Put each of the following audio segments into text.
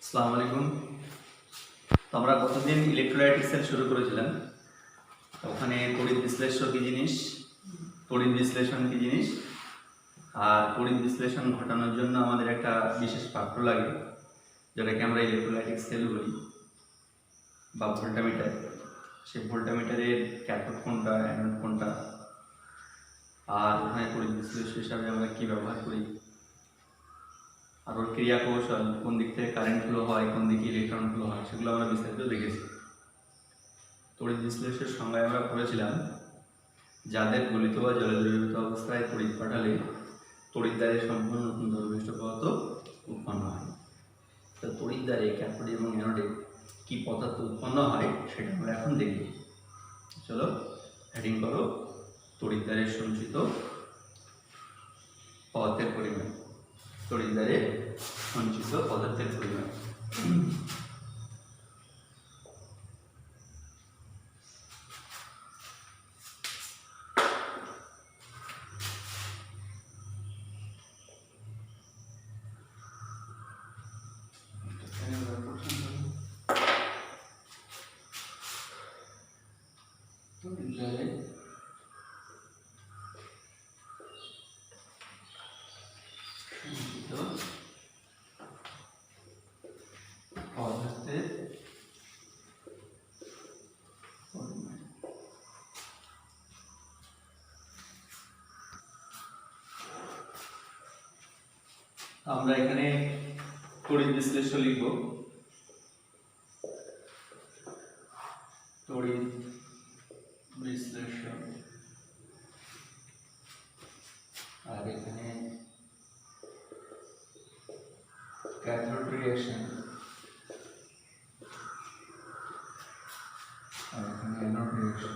আসসালামু আলাইকুম। তো আমরা গতদিন ইলেকট্রোলাইটিক সেল শুরু করেছিলাম। ওখানে তড়িৎ বিশ্লেষ্য কী জিনিস, তড়িৎ বিশ্লেষণ কী জিনিস, আর তড়িৎ বিশ্লেষণ ঘটানোর জন্য আমাদের একটা বিশেষ পাত্র লাগে, যেটাকে আমরা ইলেকট্রোলাইটিক সেল বলি বা ভোল্টামিটার। সেই ভোল্টামিটারের ক্যাথোড কোনটা, অ্যানোড কোনটা, আর ওখানে তড়িৎ বিশ্লেষ্য হিসাবে আমরা কী ব্যবহার করি, আর ওর ক্রিয়া কৌশল, কোন দিক থেকে কারেন্ট ফ্লো হয়, কোন দিকে ইলেকট্রন ফ্লো হয়, সেগুলো আমরা বিস্তারিত দেখেছি। তড়িৎ বিশ্লেষণের সংজ্ঞায় আমরা পড়েছিলাম যাদের গলিত বা জলে দ্রবীভূত অবস্থায় তড়িৎ পাঠালে তড়িৎদ্বারে সম্পূর্ণ নতুন দৈর্ঘ্য পদার্থ উৎপন্ন হয়। তো তড়িৎদ্বারে ক্যাথোডে এবং অ্যানোডে কি পদার্থ উৎপন্ন হয় সেটা আমরা এখন দেখব। চলো হেডিং করো তড়িৎদ্বারে সঞ্চিত পদার্থের পরিমাণ। তড়িৎদ্বারে সঞ্চিত পদার্থের পরিমাণ। তড়িৎদ্বারে সঞ্চিত পদার্থের পরিমাণ। আমরা এখানে তড়িৎ বিশ্লেষ্য লিখব। তড়িৎ বিশ্লেষ্য, আর এখানে ক্যাথোড রিঅ্যাকশন, আর এখানে অ্যানোড রিঅ্যাকশন।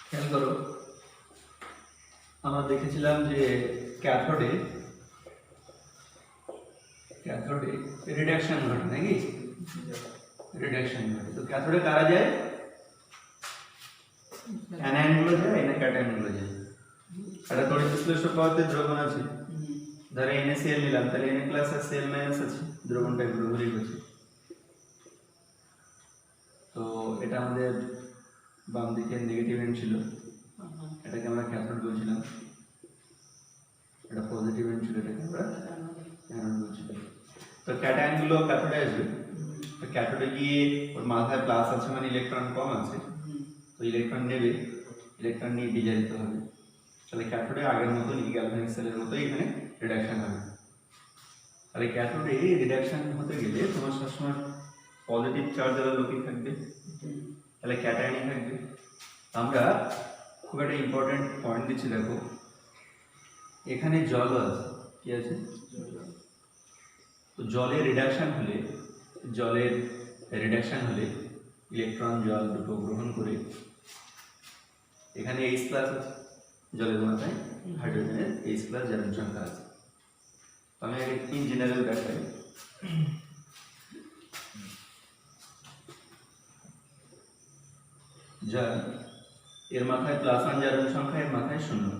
খেয়াল করো, আমরা দেখেছিলাম যে ক্যাথোডে রিডাকশন ঘটে নাকি, রিডাকশন ঘটে। তো ক্যাথোডে কারা যায়, অ্যানায়নগুলো যায় না ক্যাটায়নগুলো যায়? একটা তড়িৎ বিশ্লেষ্য পদার্থের দ্রবণ আছে, ধরে NaCl নিলাম, তাহলে Na প্লাস আর Cl মাইনাস আছে, দ্রবণটা ঘুরে গেছে। তো এটা আমাদের বাম দিকে নেগেটিভ এন্ড ছিল, এটাকে আমরা ক্যাথোড বলছিলাম। এটা পজিটিভ এন্ড ছিল, এটাকে আমরা অ্যানোড বলছিলাম। তো ক্যাটায়নগুলো ক্যাথোডে আসবে। তো ক্যাথোডে গিয়ে ওর মাথায় প্লাস আছে মানে ইলেকট্রন কম আছে, তো ইলেকট্রন নেবে, ইলেকট্রন নিয়ে বিজারিত হবে। তাহলে ক্যাথোডে আগের মতো গ্যালভানিক সেলের মতোই এখানে রিডাকশন হবে। তাহলে ক্যাথোডে রিডাকশন হতে গেলে তোমার সবসময় পজিটিভ চার্জ লোকই থাকবে, তাহলে ক্যাটায়নই থাকবে। আমরা খুব একটা ইম্পর্টেন্ট পয়েন্ট দিচ্ছি, দেখো এখানে জল আছে, কি আছে, তো জলের রিডাকশন হলে ইলেকট্রন জল দুটো গ্রহণ করে এখানে H+ আছে, জলের মাথায় হাইড্রোজেনের H+ জারণ সংখ্যা আছে। আমি আগে ইন জেনারেল দেখাই। জল এর মাথায় +1 জারণ সংখ্যা, এর মাথায় 0।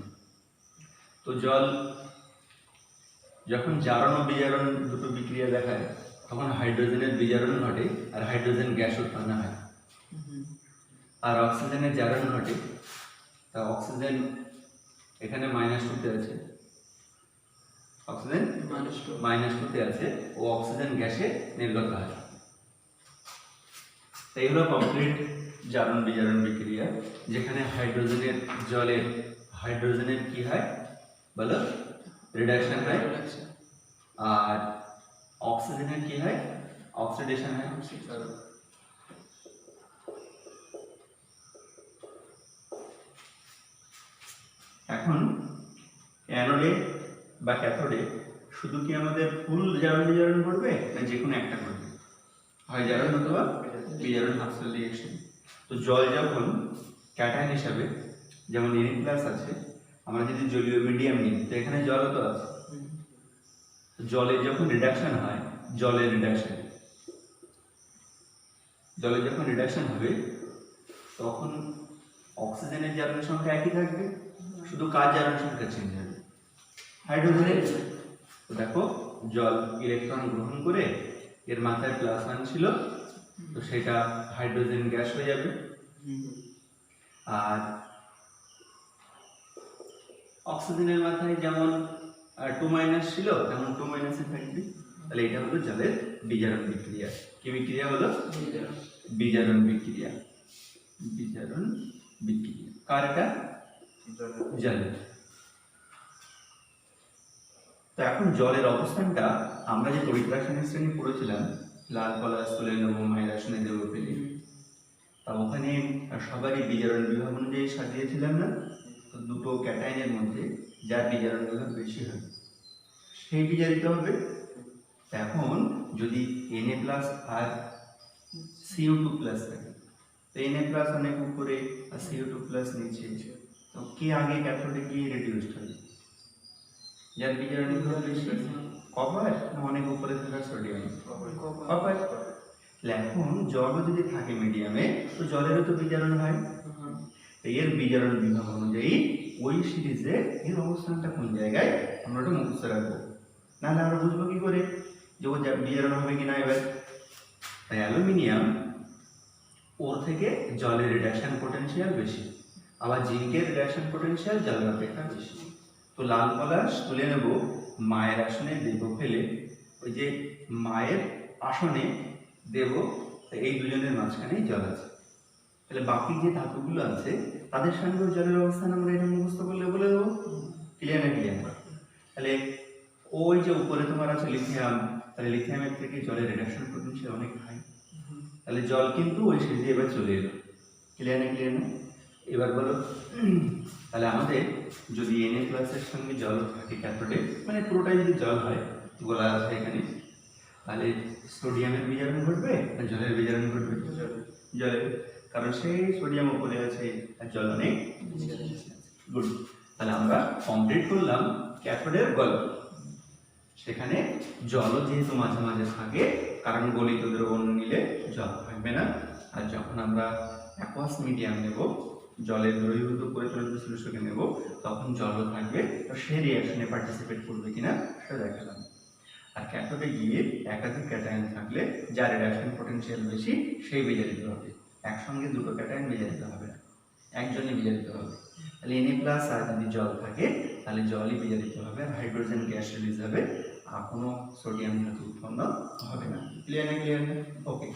তো জল যখন জারণ ও বিজারণ দুটো বিক্রিয়া দেখায় তখন হাইড্রোজেনের বিজারণ ঘটে আর হাইড্রোজেন গ্যাস উৎপন্ন হয়, আর অক্সিজেনের জারণ ঘটে। তা অক্সিজেন এখানে -2 আছে, অক্সিজেন -2 আছে, ও অক্সিজেন গ্যাসে নির্গত হয়। এই হলো কমপ্লিট জারণ বিজারণ বিক্রিয়া, যেখানে হাইড্রোজেনের কি হয় বলো, রিডাকশন হয়, আর অক্সিজেনের কি হয়, অক্সিডেশন হয়। এখন অ্যানোডে বা ক্যাথোডে শুধু কি আমাদের ফুল জারণ বিজারণ করবে, না যে কোনো একটা করবে, হয় জারণ অথবা বিজারণ, হাফসেল রিঅ্যাকশন। তো জল যখন ক্যাটায়ন হিসাবে, যেমন Na+ আছে, আমরা যদি জলীয় মিডিয়াম নিই, তো এখানে জলও তো আছে। জলের যখন রিডাকশন হয়, জলের যখন রিডাকশন হবে তখন অক্সিজেনের জারণ সংখ্যা একই থাকবে, শুধু কার জারণ সংখ্যা চেঞ্জ হবে। হাইড্রোজেনের তো দেখো জল ইলেকট্রন গ্রহণ করে এর মাথায় +1 ছিল, তো সেটা হাইড্রোজেন গ্যাস হয়ে যাবে। আর অক্সিজেনের মাথায় যেমন 2- ছিল তেমন 2- থাকবে। তাহলে এটা হলো জলের বিজারণ বিক্রিয়া। কি বিক্রিয়া হলো? বিজারণ বিক্রিয়া। বিজারণ বিক্রিয়া কার এটা? জলের। তো এখন জলের অবস্থানটা আমরা যে তড়িৎ রাসায়নিক শ্রেণী পড়েছিলাম, লাল পলাশ তুলে নেবো, মায়ের আসনে দেবো ফেলে, তা ওখানে সবারই বিজারণ বিভাগ অনুযায়ী সাজিয়েছিলাম না? তো দুটো ক্যাটায়নের মধ্যে যার বিজারণ বিভাগ বেশি হবে সেই বিজারিত হবে। এখন যদি Na+ আর CO2+ থাকে, তো Na+ অনেক উপরে আর CO2+ নিচে, তো কে আগে ক্যাথোডে গিয়ে রিডিউসড হবে? যার বিজারণ বিভাগ বেশি। কপার না অনেক উপরে থাকা সোডিয়াম? কপার। এখন জলও যদি থাকে মিডিয়ামে, তো জলেরও তো বিজারণ হয়। এর বিজারণ বিভাগ অনুযায়ী ওই সিরিজে এর অবস্থানটা কোন জায়গায় আমরা ওটা মুখস্থ রাখবো, নাহলে আমরা বুঝবো কি করে যে ও বিজারণ হবে কিনা। এবার তাই অ্যালুমিনিয়াম ওর থেকে জলের রিডাকশন পোটেনশিয়াল বেশি, আবার জিঙ্কের রিডাকশন পোটেনশিয়াল জলের অপেক্ষা বেশি। তো লাল পলাশ তুলে নেব, মায়ের আসনে দেব ফেলে, ওই যে মায়ের আসনে দেব, এই দুজনের মাঝখানেই জল আছে। তাহলে বাকি যে ধাতুগুলো আছে তাদের সঙ্গে জলের অবস্থান আমরা এটা মুখস্থ করলে বলে দেবো। ক্লিয়ার না? ক্লিয়ার। তাহলে ওই যে উপরে তোমার আছে লিথিয়াম, তাহলে লিথিয়ামের থেকে জলের রিডাকশন পোটেনশিয়াল অনেক হাই, তাহলে জল কিন্তু ওই সিরিজে এবার চলে এলো। ক্লিয়ার না? ক্লিয়ার না? এবার বলো, তাহলে আমাদের যদি Na+ এর সঙ্গে জল থাকে ক্যাথোডে, মানে পুরোটাই যদি জল হয়, গোলা আছে এখানে, তাহলে সোডিয়ামের বিজারণ ঘটবে না জলের বিজারণ ঘটবে? জলের, কারণ সেই সোডিয়াম উপরে আছে আর জল অনেক। গুড। তাহলে আমরা কমপ্লিট করলাম ক্যাথোডের গল্প। সেখানে জলও যেহেতু মাঝে মাঝে থাকে, কারণ গলিত দ্রবণ নিলে জল থাকবে না। আর যখন আমরা অ্যাকোয়াস মিডিয়াম নেব, জলের দ্রবীভূত পরিচালিত বিশ্লেষকে নেব, তখন জলও থাকবে, তো সেই রিঅ্যাকশনে পার্টিসিপেট করবে কিনা সেটা দেখালাম। আর ক্যাথোডে গিয়ে একাধিক ক্যাটায়ন থাকলে যার রিডাকশন পোটেনশিয়াল বেশি সেই বিজারিত হবে। একসঙ্গে দুটো ক্যাটায়ন বিজারিত হবে না, একজনই বিজারিত হবে। তাহলে Na+ আর যদি জল থাকে তাহলে জলই বিজারিত হবে, হাইড্রোজেন গ্যাস রিলিজ হবে, আর কোনো সোডিয়াম ধাতু উৎপন্ন হবে না। ক্লিয়ার না? ক্লিয়ার না? ওকে।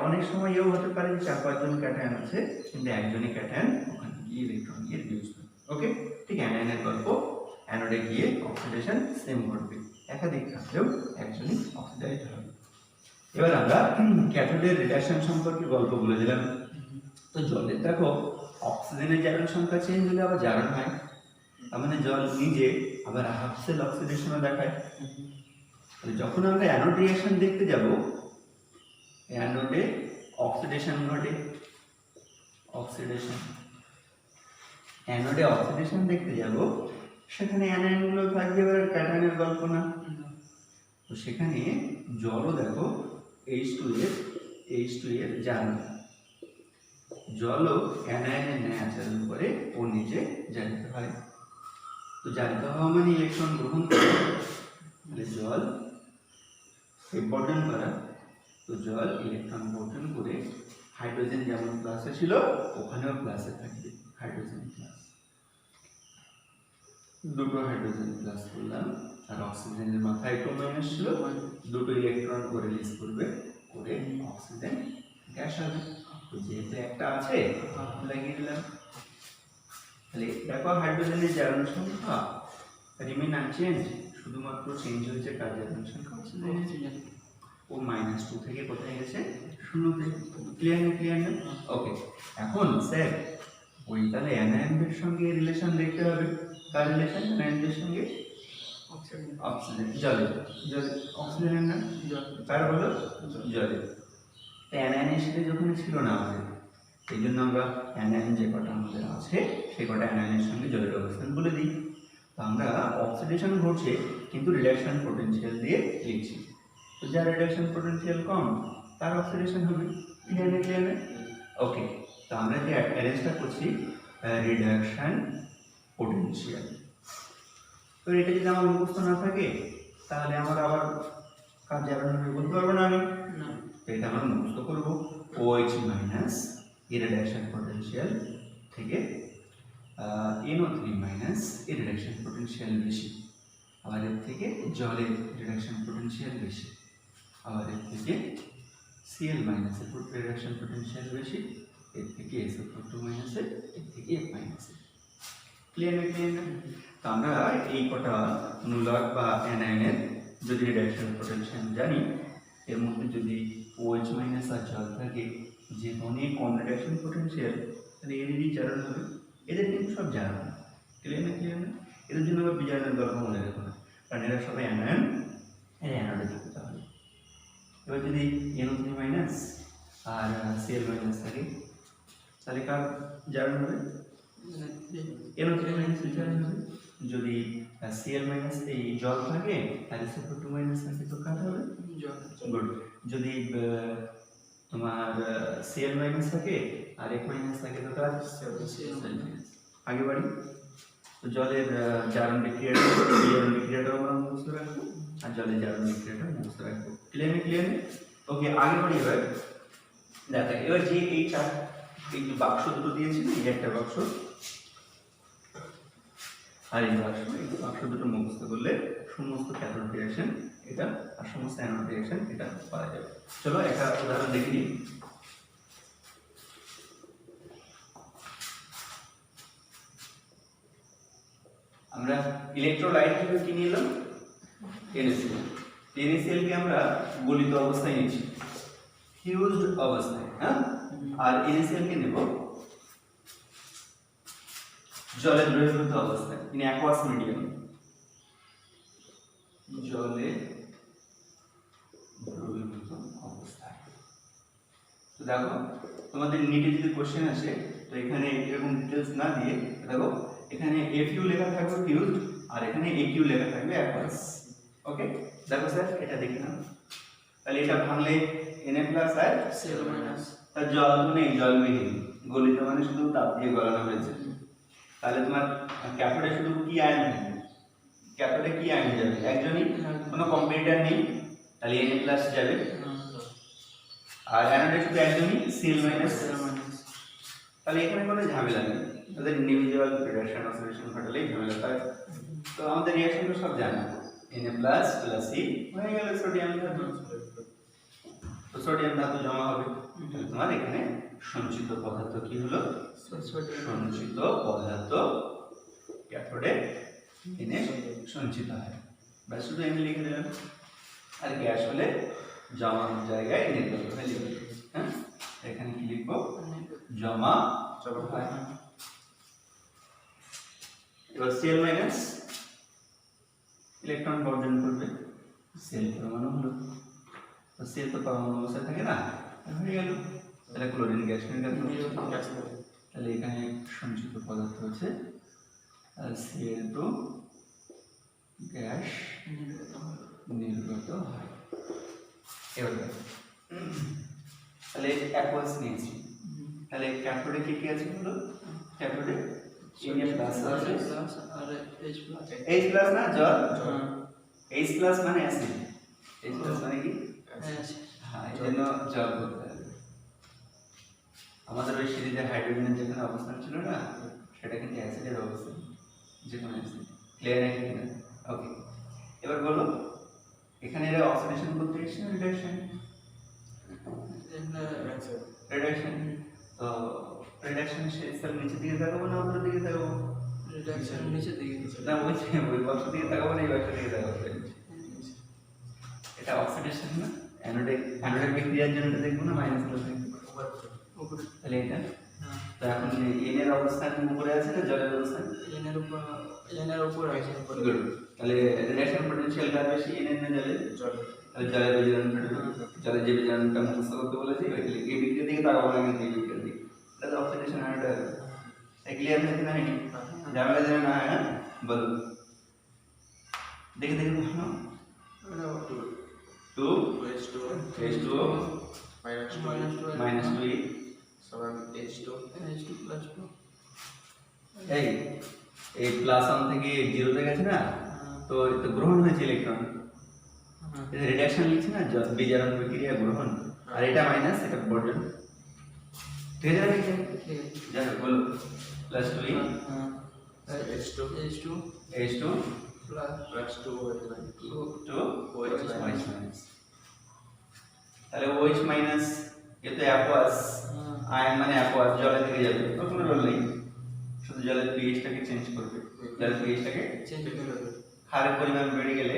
অনেক সময় এও হতে পারে যে 4-5 ক্যাটায়ন আছে কিন্তু একজনই ক্যাটায়ন ওখানে গিয়ে ইলেকট্রন গিয়ে রিডিউস হবে। ওকে, ঠিক অ্যানায়নের গল্প। অ্যানোডে গিয়ে অক্সিডেশন সেম ঘটবে, একাধিক থাকলেও একজনই অক্সিডাইজড হবে। এবার আমরা ক্যাথোডের রিডাকশন সম্পর্কে গল্প বলে দিলাম। তো জলের দেখো অক্সিজেনের জারণ সংখ্যা চেঞ্জ হলে আবার জারণ হয়, তার মানে জল নিজে আবার হাফ সেল অক্সিডেশনও দেখায়। যখন আমরা অ্যানোড রিঅ্যাকশন দেখতে যাব, অ্যানোডে অক্সিডেশন ঘটে। অক্সিডেশন, অ্যানোডে অক্সিডেশন দেখতে যাব, সেখানে অ্যানায়নগুলো থাকবে, এবার ক্যাটায়নের গল্প না। তো সেখানে জলও দেখো H2 এর জারণ, জলও অ্যানায়নের ন্যায় আচরণ করে ও নিজে জারিত হয়। তো জারিত হওয়া মানে ইলেকট্রন গ্রহণ করে, তাহলে জল ইম্পর্টেন করা, তো জল ইলেকট্রন গ্রহণ করে হাইড্রোজেন যেমন প্লাসে ছিল ওখানেও প্লাসে থাকবে, হাইড্রোজেন প্লাস। দুটো হাইড্রোজেন প্লাস করলাম, আর অক্সিজেনের মাথায় 2- ছিল, দুটো ইলেকট্রন করে রিলিজ করবে, করে অক্সিজেন গ্যাস হবে। তো যেহেতু একটা আছে লাগিয়ে দিলাম। তাহলে দেখো হাইড্রোজেনের জারণ সংখ্যা রিমেইন আনচেঞ্জ, শুধুমাত্র চেঞ্জ হয়েছে কার জারণ সংখ্যা? অক্সিজেনের। ও -2 থেকে কোথায় গেছে? 0-তে। ক্লিয়ার না? ক্লিয়ার না? ওকে। এখন স্যার ওই তাহলে অ্যানায়নদের সঙ্গে রিলেশন দেখতে হবে। কার রিলেশন? অ্যানায়নদের সঙ্গে অক্সিজেন, জলের। অক্সিজেনের না কার বলো? জলের। অ্যানায়নের সাথে যখন ছিল না আমাদের, এই জন্য আমরা অ্যানায়ন যে কটা আমাদের আছে সেই কটা অ্যানায়নের সঙ্গে জলের অবস্থান বলে দিই। তো আমরা অক্সিডেশন ঘটছে কিন্তু রিডাকশন পোটেনশিয়াল দিয়ে লিখছি, তো যার রিডাকশন পোটেনশিয়াল কম তার অক্সিডেশন হবে। ক্লিয়ার না? ক্লিয়ার না? ওকে। তো আমরা যে অ্যারেঞ্জটা করছি, রিডাকশন পোটেনশিয়াল। তো এটা যদি আমার মুখস্থ না থাকে তাহলে আমার আবার কাজ জানানো বলতে পারবো না আমি। তো এটা আমরা মুখস্থ করব। OH মাইনাস এর রিডাকশন পোটেনশিয়াল থেকে NO3 মাইনাস এর রিডাকশন পোটেনশিয়াল বেশি, আবার এর থেকে জলের রিডাকশন পোটেনশিয়াল বেশি, আবার এর থেকে Cl মাইনাস এর রিডাকশন পোটেনশিয়াল বেশি, এর থেকে SO2 মাইনাস এর থেকে F মাইনাস এর। ক্লিয়ার না? ক্লিয়ার না? তো আমরা এই কটা মূলক বা অ্যানায়নের যদি রিডাকশন পোটেনশিয়াল জানি, এর মধ্যে যদি OH মাইনাস আর জল থাকে যে অনেক কম রিডাকশন পোটেনশিয়াল, তাহলে এদেরই চারণ হবে। এদের কিন্তু সব জানা না। ক্লিয়ার না? ক্লিয়ার না? এদের জন্য আবার বিজারণের গল্প মনে রাখবো না, কারণ এরা সবাই অ্যানায়ন, এর অ্যানোডে দিতে হবে। এবার যদি NO3 মাইনাস আর Cl মাইনাস থাকে তাহলে কার জারণ হবে? NO3 মাইনাস জারণ হবে। যদি Cl মাইনাস এই জল থাকে তাহলে SO2 মাইনাস থাকে, তো কার হবে? জল। গুড। যদি তোমার Cl মাইনাস থাকে আর F মাইনাস থাকে তো কার? Cl minus. আগে বাড়ি। তো জলের জারণ বিক্রিয়াটা আমরা মুখস্থ রাখবো, আর জলের জারণ বিক্রিয়াটা মুখস্থ রাখবো। ক্লিয়ার? ক্লিয়ার? ওকে, আগে বাড়ি। এবার দেখো, এবার যে এই বাক্স দুটো দিয়েছি, এই একটা বাক্স আর এই বাক্স দুটো মুখস্থ করলে সমস্ত ক্যাথোড রিঅ্যাকশন এটা আর সমস্ত অ্যানোড রিঅ্যাকশন এটা পাওয়া যাবে। চলো একটা উদাহরণ দেখে নিই। আমরা ইলেকট্রোলাইট হিসেবে কি নিলাম? NaCl। NaCl কে আমরা গলিত অবস্থায় নিচ্ছি, ফিউজড অবস্থায়, হ্যাঁ? আর NaCl কে নেব জলে দ্রবীভূত অবস্থায়, ইন অ্যাকুয়াস মিডিয়াম, জলে দ্রবীভূত অবস্থায়। তো দেখো, তোমাদের নিটে যদি কোশ্চেন আসে তো এখানে এরকম ডিটেইলস না দিয়ে দেখো এখানে Fu লেখা থাকবে ফিউজড, আর এখানে Aq লেখা থাকবে অ্যাকুয়াস। ওকে, দেখো স্যার এটা দেখে নাও। তাহলে এটা ভাঙলে Na প্লাস আর Cl মাইনাস, তার জল তো নেই, জলবিহীন, গলিত মানে শুধু তাপ দিয়ে গলানো হয়েছে। তাহলে তোমার ক্যাথোডে শুধু কি আয়ন থাকবে? ক্যাথোডে কি আয়ন যাবে? একজনই, কোনো কম্পিটিটর নেই, তাহলে Na প্লাস যাবে। আর অ্যানোডে শুধু একজনই, Cl মাইনাস। তাহলে এখানে কোনো ঝামেলা নেই, তাদের ইন্ডিভিজুয়াল রিডাকশন অক্সিডেশন ঘটালেই ঝামেলা হয়। তো আমাদের রিঅ্যাকশন তো সব জানা, Na প্লাস প্লাস C হয়ে গেল সোডিয়াম ধাতু। তো সোডিয়াম ধাতু জমা হবে, তোমার এখানে সঞ্চিত পদার্থ কি হলো? সঞ্চিত পদার্থ ক্যাথোডে এনে সঞ্চিত হয়। ব্যাস শুধু এনে লিখে দিলাম। আর গ্যাস হলে জমা জায়গায় নির্গত হয় লিখবে। হ্যাঁ, এখানে কি লিখবো? জমা হয়। এবার Cl মাইনাস ইলেকট্রন বর্জন করবে, Cl পরমাণু হলো। তো Cl তো পরমাণু অবস্থায় থাকে না, হয়ে গেল। তাহলে ক্লোরিন গ্যাস নির্গত হবে। তাহলে এখানে সঞ্চিত পদার্থ হচ্ছে Cl2 গ্যাস নির্গত হয়। এবার তাহলে অ্যাকুয়াস নিয়েছি, তাহলে ক্যাথোডে কি কি আছে বলো? ক্যাথোডে Na প্লাস আছে আর H প্লাস না জল, H প্লাস মানে অ্যাসিড, H প্লাস মানে কি? হ্যাঁ, এই জন্য জল বলতে হবে। আমাদের ওই সিরিজে হাইড্রোজেনের যেখানে অবস্থান ছিল না, সেটা কিন্তু অ্যাসিডের অবস্থান, যে কোনো অ্যাসিড। ক্লিয়ার নাকি কিনা? ওকে, এবার বলো এখানে এরা অক্সিডেশন করতে এসেছে না রিডাকশন? রিডাকশন। তো রিডাকশন সেল নিচের দিকে তাকাবো না উপরের দিকে তাকাবো? রিডাকশন নিচের দিকে। না, ওই বাক্স দিকে তাকাবো না, এই বাক্স দিকে তাকাবো। এটা অক্সিডেশন না, অ্যানোডে বিক্রিয়ার জন্য দেখবো না মাইনাস প্লাস উপরে। তাহলে এটা তো এখন এন এর অবস্থান উপরে আছে না জলের অবস্থান? এন এর উপর আছে। গুড। তাহলে রিডাকশন পোটেনশিয়াল কার বেশি, এন এর না জলের? জলের। তাহলে জলের বিজারণটা, জলের যে বিজারণটা মুখস্থ করতে বলেছি ওইটা লিখে এই বিক্রিয়ার দিকে তাকাবো না, কিন্তু এই বিক্রিয়ার দিকে। এটা অক্সিডেশন অ্যানোডে ক্লিয়ার নাকি না? ঝামেলা যেন না হয়। হ্যাঁ, বলো দেখে দেখে বলো। 2 H2O minus 2 H2 plus 2। এই এই +1 থেকে 0 তে গেছে না, তো এটা গ্রহণ হয়েছে ইলেকট্রন, এটা রিডাকশন লিখছি না, বিজারণ বিক্রিয়া গ্রহণ, আর এটা মাইনাস, এটা বর্জন। ঠিক আছে নাকি? যাই হোক বলো, plus 2 H2 H2 plus 2 to OH minus, তাহলে OH মাইনাস, এ তো অ্যাকোয়াস, আয়ন মানে অ্যাকোয়াস, জলে থেকে যাবে, তো কোনো রোল নেই, শুধু জলের পিএইচটাকে চেঞ্জ করবে, জলের পিএইচটাকে চেঞ্জ করবে, ক্ষারের পরিমাণ বেড়ে গেলে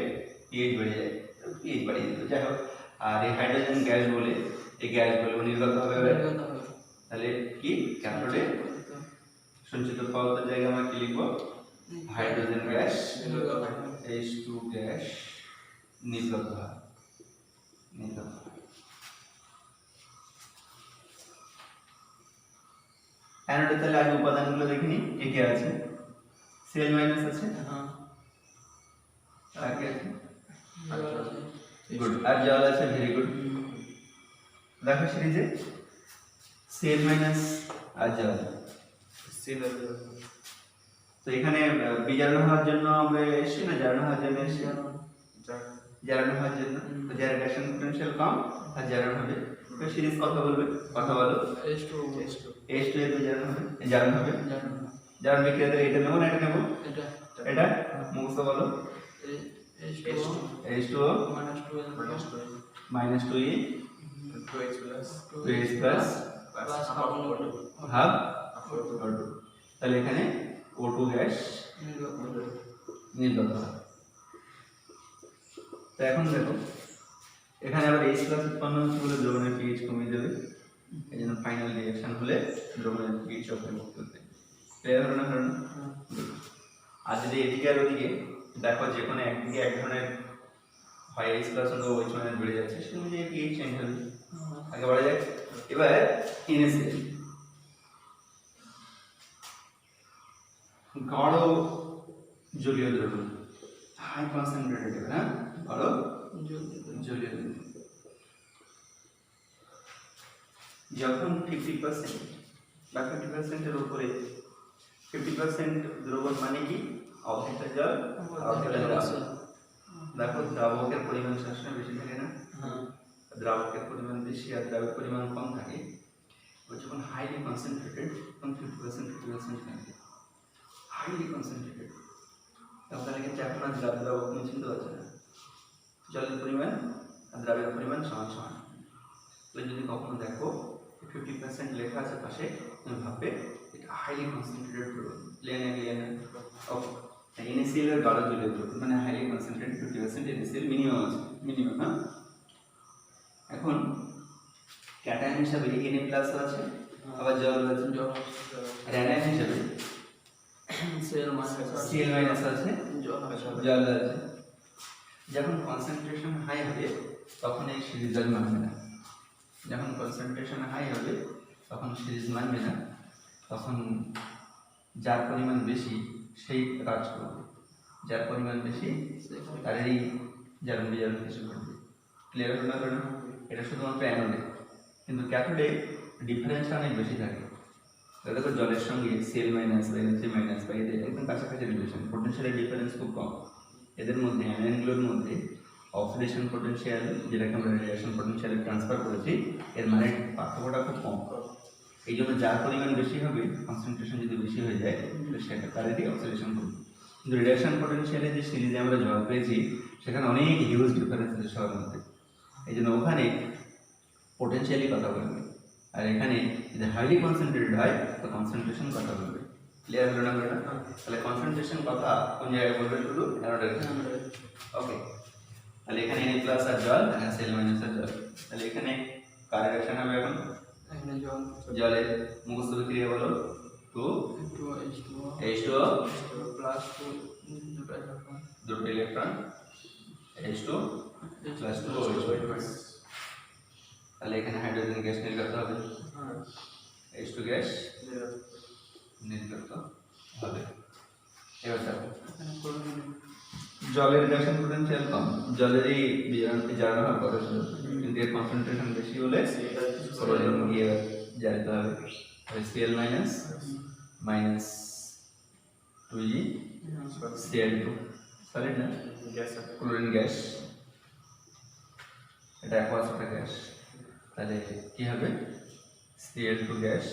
পিএইচ বেড়ে যায়, তো পিএইচ বাড়িয়ে দিল। যাই হোক, আর এই হাইড্রোজেন গ্যাস বলে, এই গ্যাসগুলো নির্গত হবে, তাহলে কি ক্যাথোডে সঞ্চিত পদার্থের জায়গায় আমরা কি লিখবো, হাইড্রোজেন গ্যাস H2 গ্যাস নির্গত হয়, নির্গত হয়। অ্যানোডে তাহলে আগে উপাদানগুলো দেখিনি কি কি আছে, Cl মাইনাস আছে, আর কি আছে, গুড, আর জল আছে, ভেরি গুড। দেখো সিরিজে Cl মাইনাস আর জল, তো এখানে বিজারণ হওয়ার জন্য আমরা এসেছি না, জারণ হওয়ার জন্য এসেছি, জারণ হওয়ার জন্য, তো যার রিডাকশন পোটেনশিয়াল কম আর জারণ হবে, তো সিরিজ কথা বলবে, কথা বলো, H2 H2 এর জারণ হবে, জারণ হবে, জারণ বিক্রিয়াতে এটা নেব না এটা নেব, এটা মুখস্থ বলো, H2O minus 2E 2H plus half O2, তাহলে এখানে O2 গ্যাস নির্গত হয়। তো এখন দেখো এখানে আবার H প্লাস উৎপন্ন হচ্ছে বলে দ্রবণের pH কমিয়ে দেবে, এই জন্য ফাইনাল রিঅ্যাকশন হলে দ্রবণের pH অপরিবর্তিত হবে। ক্লিয়ার হলো না কারণ? আর যদি এদিকে আর ওদিকে দেখো যে কোনো একদিকে এক ধরনের হয় H প্লাস অথবা OH মাইনাস বেড়ে যাচ্ছে, সেটা অনুযায়ী pH চেঞ্জ হবে। আগে বলা যাক এবার NaCl, গাঢ় জলীয় দ্রবণ, হাই কনসেন্ট্রেটেড, হ্যাঁ গাঢ় জলীয় দ্রবণ, যখন 50% বা 50% এর উপরে, 50% দ্রবণ মানে কি, অবশিষ্ট জল অবশিষ্ট দ্রাবক। দেখো দ্রাবকের পরিমাণ সবসময় বেশি থাকে না, দ্রাবকের পরিমাণ বেশি আর দ্রাবকের পরিমাণ কম থাকে, যখন হাইলি কনসেন্ট্রেটেড তখন 50% থাকে, হাইলি কনসেন্ট্রেটেড, তাহলে কিন্তু এখন আর দ্রাবক তুমি চিনতে পারছো না, জলের পরিমাণ আর দ্রাবকের পরিমাণ সমান সমান। তাহলে যদি কখনো দেখো 50% লেখা আছে পাশে, তুমি ভাববে এটা হাইলি কনসেন্ট্রেটেড দ্রবণ, ওকে। NaCl এর গাঢ় জলীয় দ্রবণ মানে হাইলি কনসেন্ট্রেটেড, 50% NaCl মিনিমাম আছে, মিনিমাম। হ্যাঁ, এখন ক্যাটায়ন হিসাবে Na+ আছে, আবার জল আছে, আর অ্যানায়ন হিসাবে Cl- আছে, জল আছে। যখন কনসেন্ট্রেশন হাই হবে তখন এই সিরিজ আর মানবে না, যখন কনসেন্ট্রেশন হাই হবে তখন সিরিজ মানবে না, তখন যার পরিমাণ বেশি সেই কাজ করবে, যার পরিমাণ বেশি তারই জারণ বিজারণ কিছু ঘটবে। ক্লিয়ার হলো না কারণ? এটা শুধুমাত্র অ্যানোডে, কিন্তু ক্যাথোডে ডিফারেন্সটা অনেক বেশি থাকে। দেখো জলের সঙ্গে Cl- বা Na- বা এদের একদম কাছাকাছি রিলেশন, পোটেনশিয়ালের ডিফারেন্স খুব কম। এদের মধ্যে অ্যানায়নগুলোর মধ্যে অক্সিডেশন পোটেনশিয়াল, যেটাকে আমরা রিঅ্যাকশন পোটেনশিয়ালে ট্রান্সফার করেছি, এর মানে পার্থক্যটা খুব কম। এই জন্য যার পরিমাণ বেশি হবে, কনসেন্ট্রেশন যদি বেশি হয়ে যায় সেটা তাদেরই অক্সিডেশন করবে। কিন্তু রিডাকশন পোটেনশিয়ালে যে সিরিজে আমরা জল পেয়েছি সেখানে অনেক হিউজ ডিফারেন্স আছে সবার মধ্যে, এই জন্য ওখানে পোটেনশিয়ালি কথা বলবে, আর এখানে যদি হাইলি কনসেন্ট্রেটেড হয় তো কনসেন্ট্রেশন কথা বলবে। ক্লিয়ার হলো না বেটা? তাহলে কনসেন্ট্রেশন কথা কোন জায়গায় বলবে? শুধু অ্যানোডের। ওকে, তাহলে এখানে Na+ আর জল, এখানে Cl- আর জল, তাহলে এখানে কার রিঅ্যাকশন হবে? এখন জলের মুখস্থ বিক্রিয়া বলো, 2H2O দুটো ইলেকট্রন, H2 প্লাস 2OH, তাহলে এখানে হাইড্রোজেন গ্যাস নির্গত হবে, H2 গ্যাস নির্গত হবে। এবার দেখো জলের রিডাকশন পোটেনশিয়াল কম, জলেরই জারণ হওয়ার কথা ছিল, কিন্তু এর কনসেন্ট্রেশন বেশি হলে ক্লোরিন গিয়ে জারিত হবে। Cl- 2G Cl2 সলিড না গ্যাস ক্লোরিন গ্যাস, এটা অ্যাকোয়াস একটা গ্যাস, তাহলে কি হবে Cl2 গ্যাস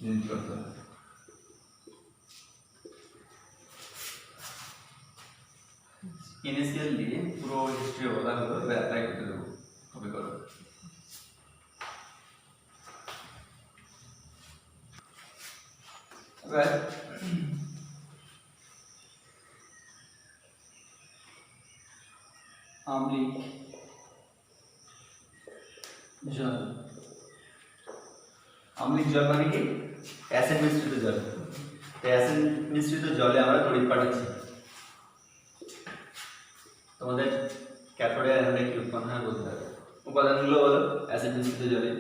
ইউনিট করতে হবে। ইনিশিয়াল দিয়ে পুরো হিস্ট্রি বলা হলো, এবার অ্যাপ্লাই করতে দেবো, কপি করো। এবার আম্লিক জল, আম্লিক জল মানে কি অ্যাসিড মিশ্রিত জল। তো অ্যাসিড মিশ্রিত জলে আমরা তড়িৎ পাঠাচ্ছি। তোমাদের ক্যাথোডে অ্যানোডে কি উৎপন্ন হয় বলতে হবে। উপাদানগুলো বলো অ্যাসিড মিশ্রিত জলে,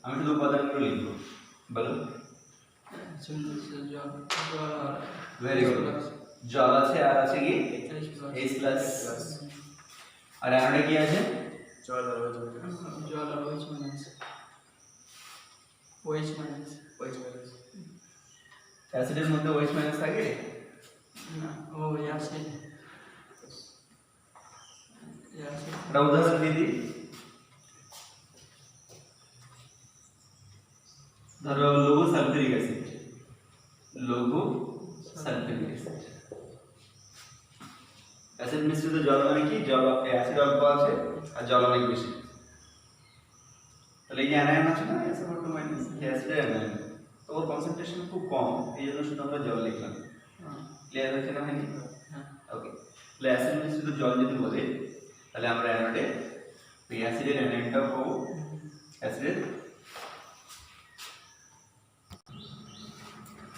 আমি শুধু উপাদানগুলো লিখবো, বলো। ভেরি গুড, জল আছে আর আছে কি H প্লাস, আর অ্যানোডে কি আছে জল আর OH মাইনাস অ্যাসিডের মধ্যে OH মাইনাস থাকে একটা উদাহরণ দিয়ে দিই। ধরো লঘু সালফিউরিক অ্যাসিড, লঘু সালফিউরিক অ্যাসিড, অ্যাসিড মিশ্রিত জল মানে কি জল অ্যাসিড অল্প আছে আর জল অনেক বেশি। তাহলে এই যে অ্যানায়ন আছে না SO2 মাইনাস, এই অ্যাসিডের অ্যানায়ন, তো ওর কনসেন্ট্রেশন খুব কম, এই জন্য শুধু আমরা জল লিখলাম। ক্লিয়ার হচ্ছে না হয়নি? ওকে, তাহলে অ্যাসিড মিশ্রিত জল যদি বলে তাহলে আমরা অ্যানোডে এই অ্যাসিডের অ্যানায়নটাও পাবো, অ্যাসিডের।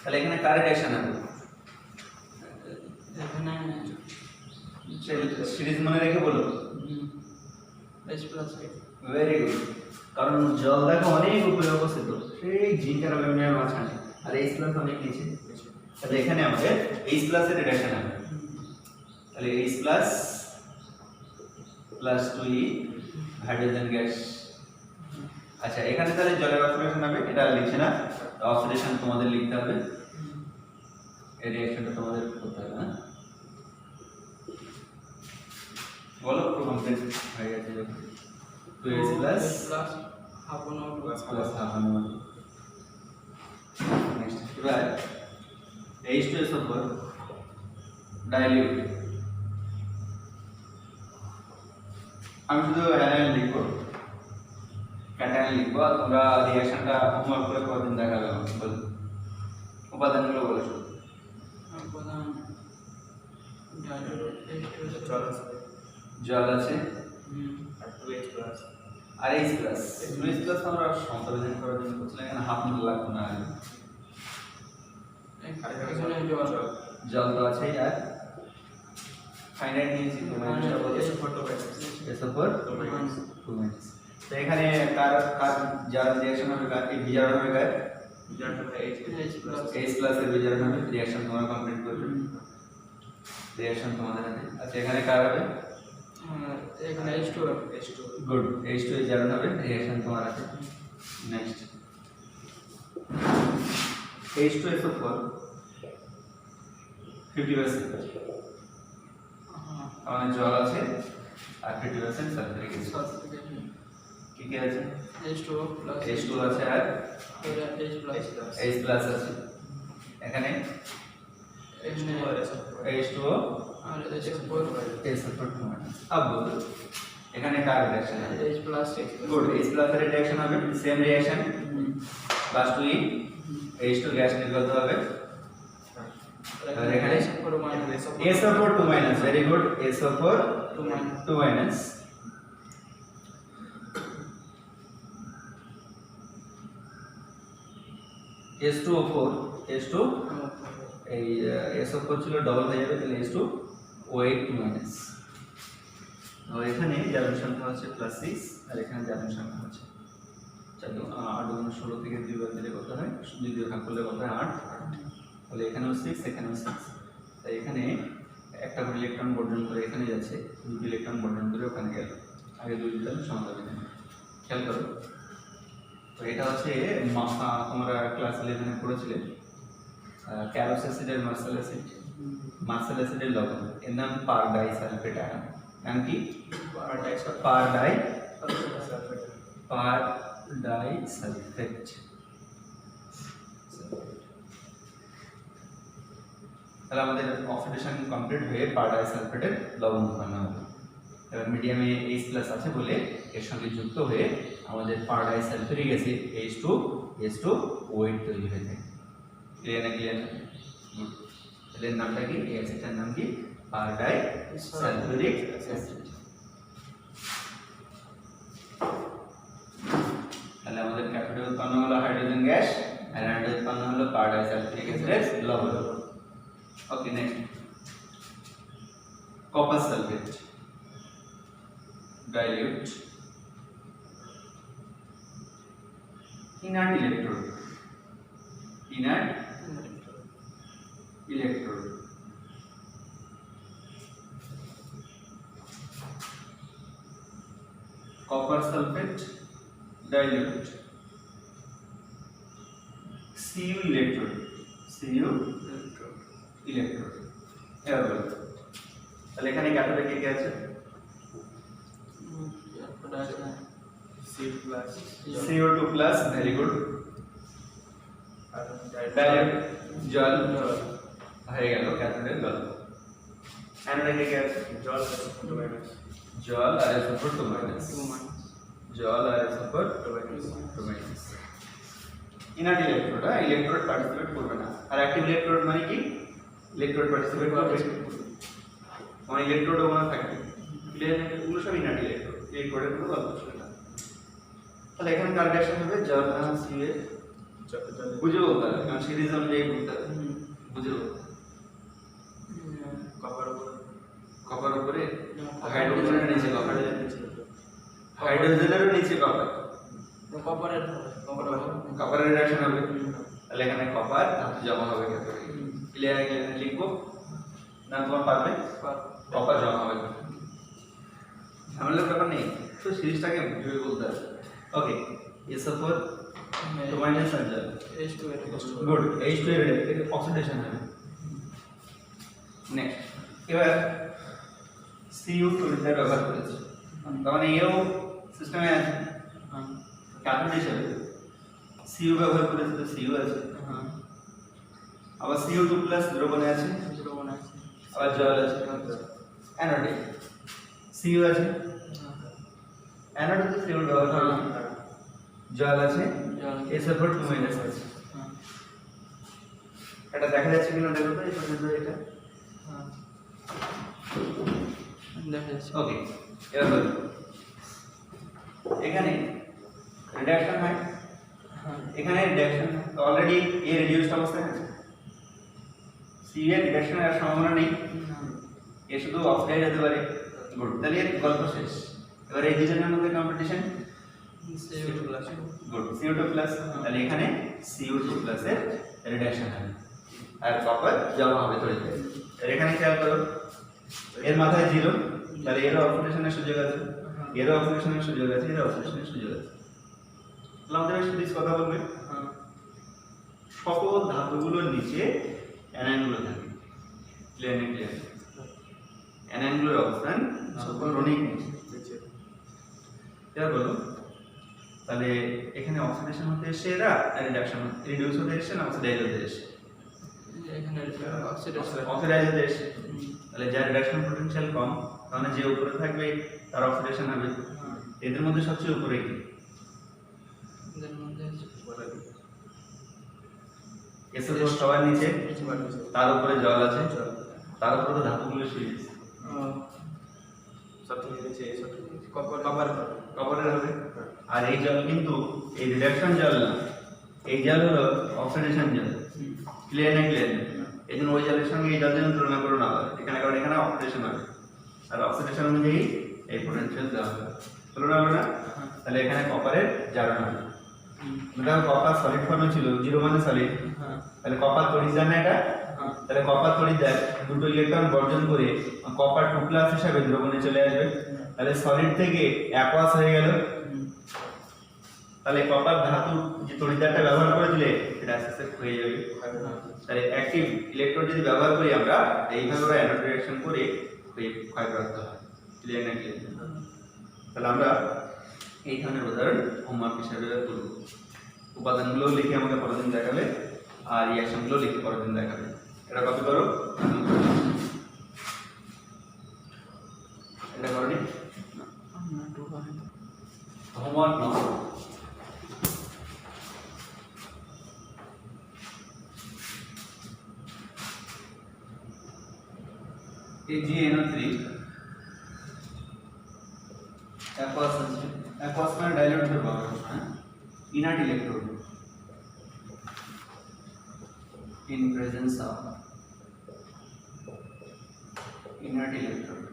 তাহলে এখানে কার রিঅ্যাকশন হবে? সিরিজ মনে রেখে বলো। ভেরি গুড, কারণ জল দেখো অনেক উপরে অবস্থিত, সেই জিঙ্ক আর অ্যামোনিয়ার মাঝখানে, আর H প্লাস অনেক নিচে। তাহলে এখানে আমাদের H প্লাসের রিঅ্যাকশন হবে, তাহলে H plus plus 2E hydrogen gas. আচ্ছা, এখানে তাহলে জলের অক্সিডেশন হবে, এটা লিখছে না, অক্সিডেশন তোমাদের লিখতে হবে, এই রিঅ্যাকশনটা তোমাদের করতে হবে। হ্যাঁ বলো, পুরো কমপ্লিট হয়ে গেছে যখন 2H plus plus half on next. এবার H2SO4 ডাইলিউট, আমি শুধু অ্যানায়ন লিখবো, ক্যাটায়ন লিখবো, আর তোমরা রিঅ্যাকশনটা হোমওয়ার্ক করে কতদিন দেখাবে আমাকে বলো। উপাদানগুলো বলো শুধু। জল আছে আর 2H প্লাস আর H প্লাস, 2H প্লাস আমরা সংশোধন করার জন্য করছিলাম, এখানে হাফ মিনিট লাগবে না, জল তো আছে। আর ফাইনাইট নিয়েছি SO4 2 মাইনাস। তো এখানে কার কার যার রিঅ্যাকশন হবে, কার এই বিজারণ হবে, কার H প্লাস এর বিজারণ হবে, রিঅ্যাকশন তোমরা কমপ্লিট করবে, রিঅ্যাকশন তোমাদের হাতে। আচ্ছা, এখানে কার হবে? গুড, H2 এর জারণ হবে, রিঅ্যাকশন তোমার হাতে। নেক্সট H2SO4 50%, আমাদের জল আছে আর 50% সালফিউরিক অ্যাসিড। কি কি আছে? H2 আছে আর H প্লাস আছে। এখানে H2O SO4 अब बोलो এখানে কার রিঅ্যাকশন হবে? গুড, H প্লাস এর রিঅ্যাকশন হবে, same reaction plus 2E H2 gas নির্গত হবে। আর এখানে SO4 2 minus, very good, SO4 2 minus. H2O4 H2 এই SO4 ছিল ডবল হয়ে যাবে, তাহলে H2O8 2 মাইনাস। আর এখানে জারণ সংখ্যা হচ্ছে +6, আর এখানে জারণ সংখ্যা হচ্ছে 8 গুণ 16 থেকে 2 বার দিলে কত হয়, 2 দিয়ে ভাগ করলে কত হয় 8। তাহলে এখানেও 6, এখানেও 6, তাই এখানে একটা করে ইলেকট্রন বর্জন করে এখানে যাচ্ছে, 2 ইলেকট্রন বর্জন করে ওখানে গেল, আগে 2 দিলাম সমাধান এখানে। খেয়াল করো, তো এটা হচ্ছে তোমরা ক্লাস 11 এ পড়েছিলে ক্যারোস অ্যাসিডের মার্সেল অ্যাসিডের লবণ, এর নাম পার ডাইসালফেট আয়ন। নাম কি? পার ডাইসালফেট। তাহলে আমাদের অক্সিডেশন কমপ্লিট হয়ে পার ডাইসালফেটের লবণ উৎপন্ন হবে। এবার মিডিয়ামে H+ আছে বলে এর সঙ্গে যুক্ত হয়ে আমাদের পার ডাইসালফেরিক অ্যাসিড H2OH তৈরি হয়ে থাকে। ক্লিয়ার না? গুড। তাহলে এর নামটা কি? এই অ্যাসিডটার নাম কি? পার ডাইসালফেরিক অ্যাসিড। তাহলে আমাদের ক্যাথোডে উৎপন্ন হলো হাইড্রোজেন গ্যাস, আর অ্যানোডে উৎপন্ন হলো পার ডাইসালফেরিক অ্যাসিডের লবণ। Okay, next copper sulphate dilute inert electrode copper sulfate dilute Cu electrode এবার বলো তাহলে এখানে ক্যাথোডে কে কে আছে? CO2 plus, very good. Dilute জল হয়ে গেল ক্যাথোডের জল। অ্যানোডে কে কে আছে? জল আর SO4 2-। Inert electrode, electrode participate করবে না। আর অ্যাক্টিভ ইলেকট্রোড মানে কি? ইলেকট্রোড পার্টিসিপেট করবে, মানে ইলেকট্রোড ওখানে থাকবে। ক্লিয়ার? এগুলো সব ইনার্ট ইলেকট্রোড, ইলেকট্রোডের কোনো গল্প ছিল না। তাহলে এখানে কার রিঅ্যাকশন হবে? জল সিএ বুঝে বলতে হবে, কারণ সিরিজ অনুযায়ী বলতে হবে। বুঝে বলতে হবে। কপার উপরে হাইড্রোজেনের নিচে কপার, হাইড্রোজেনেরও নিচে কপার, কপারের রিঅ্যাকশন হবে। তাহলে এখানে কপার ধাতু জমা হবে ক্যাথোডে। ক্লিয়ার? লিখবো না তোমার পারবে? কপার জমা হবে, ঝামেলার ব্যাপার নেই, তো সিরিজটাকে ভেবে বলতে হবে। ওকে, SO4 2- আর জল, গুড। H2 এর অক্সিডেশন হবে। নেক্সট, এবার Cu টুরিদার ব্যবহার করেছে, তার মানে এও সিস্টেমে আছে ক্যাথোড হিসেবে। Cu ব্যবহার করেছে, তো Cu আছে। আবার CO2+ দ্রবণে আছে, আবার জল আছে। অ্যানোডে Cu আছে, অ্যানোডে তো CO ব্যবহার করা, জল আছে, SO4 2- আছে। এটা দেখা যাচ্ছে কিনা দেখো তো, এই পর্যন্ত এটা দেখা যাচ্ছে। ওকে, এবার বলো এখানে রিডাকশন হয়, এখানে রিডাকশন অলরেডি এ রিডিউসড অবস্থায় আছে। সি এর রিডাকশন এর সম্ভাবনা নেই, এ শুধু অক্সাইড হতে পারে। গুড, তাহলে এর গল্প শেষ। এবার এই দুজনের মধ্যে কম্পিটিশন, গুড, CO2+, তাহলে এখানে CO2+ এর রিডাকশন হবে আর কপার জমা হবে তড়িতে। আর এখানে খেয়াল করো, এর মাথায় 0, তাহলে এর অক্সিডেশনের সুযোগ আছে, এর অক্সিডেশনের সুযোগ আছে, এর অক্সিডেশনের সুযোগ আছে। তাহলে আমাদের সিরিজ কথা বলবে, সকল ধাতুগুলোর নিচে অ্যানায়নগুলো থাকে। ক্লিয়ার? অ্যানায়নগুলোর অবস্থান সকল রনিক নিচে। এবার বলো তাহলে এখানে অক্সিডেশন হতে এসে এরা, আর রিডাকশন রিডিউস হতে এসে না অক্সিডাইজ হতে এসে? এখানে অক্সিডাইজ হতে এসে। তাহলে যার রিডাকশন পটেনশিয়াল কম, তাহলে যে উপরে থাকবে তার অক্সিডেশন হবে। এদের মধ্যে সবচেয়ে উপরে কি? SO4 সবার নিচে, তার উপরে জল আছে, তার উপরে তো ধাতুগুলো সিরিজ কপারের হবে। আর এই জল কিন্তু এই রিডাকশন জল না, এই জল হলো অক্সিডেশন জল। ক্লিয়ার? এই জন্য ওই জলের সঙ্গে এই জল যেন তুলনা করো না, এখানে কারণ এখানে অক্সিডেশন হবে, আর অক্সিডেশন অনুযায়ী এই পোটেনশিয়াল দেওয়া হবে। তুলনা হবে না? তাহলে এখানে কপারের জারণ হবে। দেখো কপার সলিড ফর্মে ছিল, 0 মানে সলিড, তাহলে কপার তড়িৎদ্বার না এটা, তাহলে কপার তড়িৎদ্বার দুটো ইলেকট্রন বর্জন করে কপার 2+ হিসাবে দ্রবণে চলে আসবে। তাহলে সলিড থেকে অ্যাকুয়াস হয়ে গেল, তাহলে কপার ধাতু যে তড়িৎদ্বারটা ব্যবহার করেছিলে সেটা আস্তে আস্তে হয়ে যাবে। তাহলে অ্যাক্টিভ ইলেকট্রোড যদি ব্যবহার করি আমরা এইভাবে ওরা অ্যানোড রিঅ্যাকশন করে হয়ে ক্ষয়প্রাপ্ত হয়। ক্লিয়ার না ক্লিয়ার? তাহলে আমরা এই ধরনের উদাহরণ হোমওয়ার্ক হিসাবে করব। উপাদানগুলো লিখে আমাকে পরের দিন দেখাবে আর রিঅ্যাকশনগুলো লিখে পরের দিন দেখাবে। এটা কপি করো। এটা করনি হোমওয়ার্ক নাও। AgNO3 aqueous মানে ডাইলিউট করব হ্যাঁ inert electrode in presence of inert electrode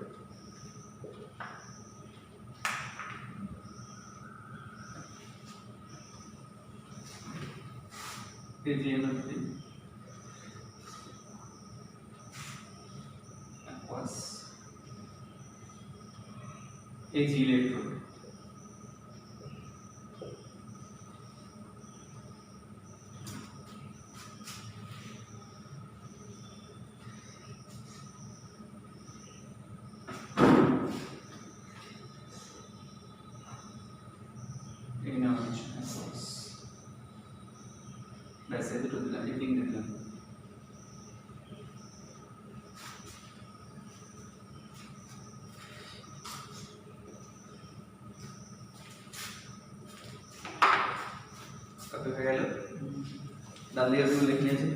AgNO3 aqueous Ag electrode That's it to the editing diagram. कब तक गया लो? डाल दिया उसमें लिखने से।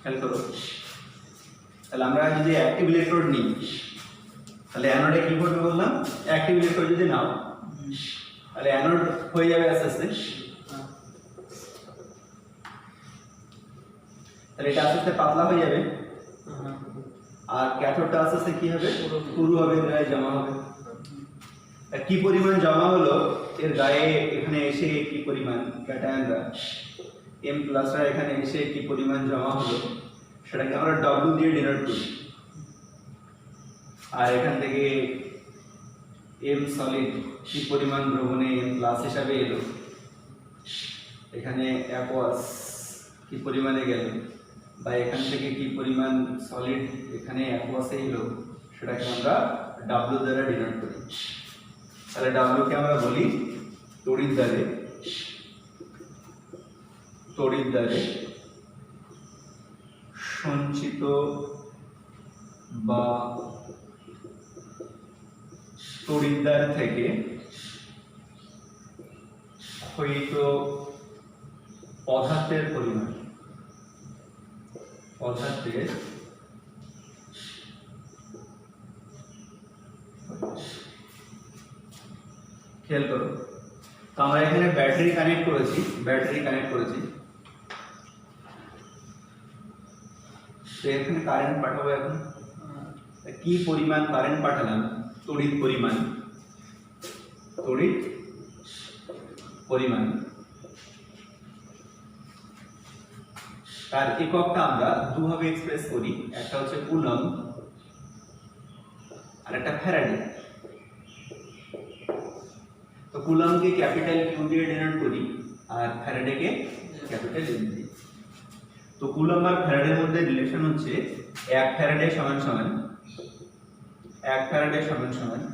খেয়াল করো তাহলে আমরা যদি অ্যাক্টিভ ইলেকট্রোড নিই তাহলে অ্যানোডে কি করবে বললাম অ্যাক্টিভ ইলেকট্রোড যদি নাও তাহলে অ্যানোড হয়ে যাবে আস্তে আস্তে তাহলে এটা আস্তে আস্তে পাতলা হয়ে যাবে আর ক্যাথোডটা আস্তে আস্তে কি হবে পুরু হবে এর গায়ে জমা হবে আর কি পরিমাণ জমা হলো এর গায়ে এখানে এসে কি পরিমাণ ক্যাটায়নরা M প্লাসরা এখানে এসে কি পরিমাণ জমা হলো সেটাকে আমরা W দিয়ে ডিনোট করি আর এখান থেকে M সলিড কি পরিমাণ দ্রবণে M প্লাস হিসাবে এলো এখানে অ্যাকোয়াস কি পরিমাণে গেল বা এখান থেকে কি পরিমাণ সলিড এখানে অ্যাকোয়াসে এলো সেটাকে আমরা W দ্বারা ডিনোট করি তাহলে W কে আমরা বলি তড়িৎদ্বারে সঞ্চিত বা তড়িৎদ্বার থেকে ক্ষয়িত পদার্থের পরিমাণ খেয়াল করো তো আমরা এখানে ব্যাটারি কানেক্ট করেছি তো এখানে কারেন্ট পাঠাবো এখন কি পরিমাণ কারেন্ট পাঠালাম তড়িৎ পরিমাণ তার এককটা আমরা দুভাবে এক্সপ্রেস করি একটা হচ্ছে কুলম্ব আর একটা ফ্যারাডে তো কুলম্বকে ক্যাপিটাল কিউ দিয়ে ডিনোট করি আর ফ্যারাডেকে ক্যাপিটাল এম দিয়ে তো কুলম্ব আর ফ্যারাডের মধ্যে রিলেশন হচ্ছে 1 ফ্যারাডে সমান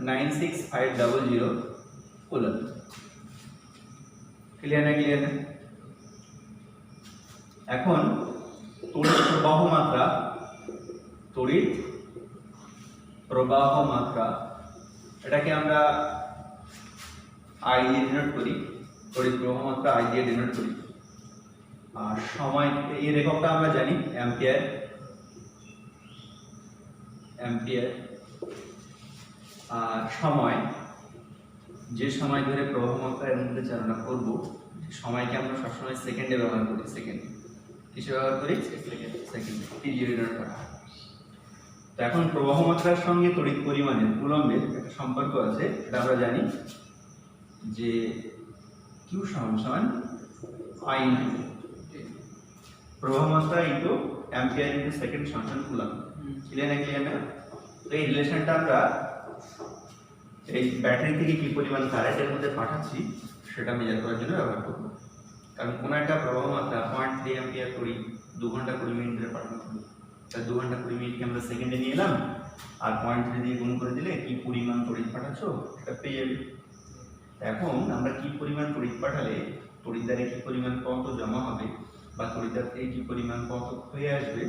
96500 কুলম্ব ক্লিয়ার না এখন তড়িৎ প্রবাহ মাত্রা এটাকে আমরা I দিয়ে ডিনোট করি তড়িৎ প্রবাহ মাত্রা I দিয়ে ডিনোট করি আর সময় এর এককটা আমরা জানি অ্যাম্পিয়ার আর সময় যে সময় ধরে প্রবাহ মাত্রা এর মধ্যে চালনা করব সময়কে আমরা সবসময় সেকেন্ডে ব্যবহার করি কিসে ব্যবহার করি সেকেন্ডে টি0 ডিনোট করা তো এখন প্রবাহ মাত্রার সঙ্গে তড়িৎ পরিমাণের কুলম্বের একটা সম্পর্ক আছে, এটা আমরা জানি যে Q সমান সমান I ইনটু প্রবাহ মাত্রা ইনটু অ্যাম্পিয়ার ইনটু সেকেন্ড সমান সমান কুলম্ব। ক্লিয়ার না? তো এই রিলেশনটা আমরা এই ব্যাটারি থেকে কি পরিমাণ কারেন্টের মধ্যে পাঠাচ্ছি সেটা মেজার করার জন্য ব্যবহার করব। কারণ কোনো একটা প্রবাহ মাত্রা 0.3 অ্যাম্পিয়ার করি 2 ঘন্টা 20 মিনিট ধরে পাঠানো হবে, তাই 2 ঘন্টা 20 মিনিটকে আমরা সেকেন্ডে নিয়ে এলাম আর 0.3 দিয়ে গুণ করে দিলে কি পরিমাণ তড়িৎ পাঠাচ্ছো সেটা পেয়ে যাবে। এখন আমরা কি পরিমাণ তড়িৎ পাঠালে তড়িৎদ্বারে কি পরিমাণ কত জমা হবে বা তড়িৎদ্বার থেকে কি পরিমাণ কত হয়ে আসবে